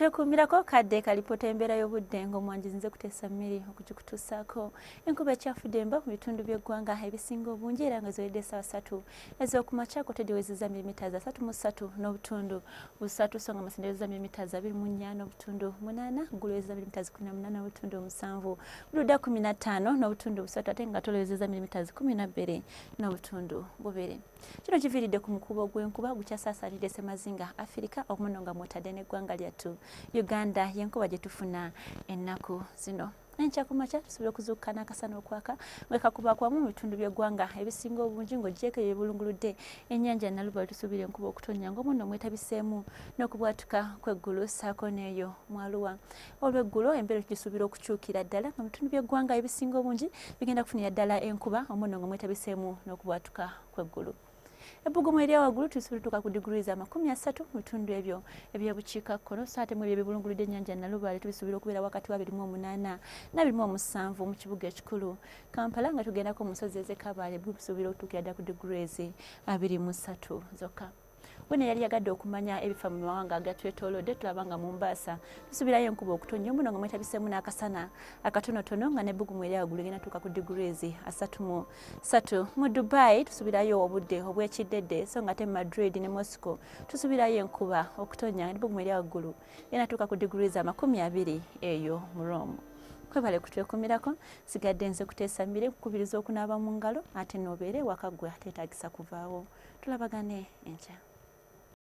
Twekumirako kadde kalipota embeera y'obudde ng'omwanji nze kuteesa mmiri okugikutuusaako enkuba ekyafudde emba mu bitundu by'eggwanga ebisinga obungi era nga ziwedde essaawa 3 ez'okumakya kotediwezezza milimita za 3.3 so nga Masinde yawezezza milimita za 24.8 Gulu yawezezza milimita 18.7 Bududa 15.3 ate nga Tolo yawezezza milimita 12.2. Kino kiviiridde ku mukubo gw'enkuba gukyasaasaanidde Ssemazinga Afirika okumunno nga mwotadde n'eggwanga lyattu Uganda y'enkuba gye tufuna ennaku zino. Enkya kumakya tusobola okuzuukuka n'akasana okwaka nga kakuba kwamu mu bitundu by'eggwanga ebisinga obungi ng'ogyeko ebulunguludde ennyanja Nnalubaale tusuubira enkuba okutonnya ng'omunno mwetabiseemu n'okubwatuka kw'eggulu ssaako n'eyo mu Arua. Olw'eggulo embeera tugisuubira okukyukira ddala nga mu bitundu by'eggwanga ebisinga obungi bigenda kufunira ddala enkuba omunno nga mwetabiseemu n'okubwatuka kw'eggulu. Ebbugumu erya waggulu tulisuubira ku digurizi 30 mu bitundu ebyo eby'obukiikakkono so ate mu ebyo ebibulunguludde ennyanja Nnalubaale tubisuubira okubeera wakati wa 28 na 27 mu kibuga ekikulu Kampala nga tugendako mu nsozi ez'Ekabaale bisuubira okutuukira ddala ku digurizi 23 zokka. Bwene yali yagadde okumanya ebifa mu mawanga agatwetoolodde tulaba nga Mombasa tusuubirayo enkuba okutonnya omuno nga mwetabiseemu n'akasana akatonotono nga n'ebbugumu erya waggulu egenda tuuka ku digurizi 33. Mu Dubai tusuubirayo obudde obw'ekiddedde so nga ate mu Madrid ne Moscow tusuubirayo enkuba okutonnya n'ebbugumu erya waggulu egenda tuuka ku digurizi 20 eyo mu Rome. Kwebale kutwekumirako sigadde nze kuteesa mmiri kukubiriza okunaaba mu ngalo ate n'obeere waka ggwe ateetaagisa kuvaawo. Tulabagane enkya.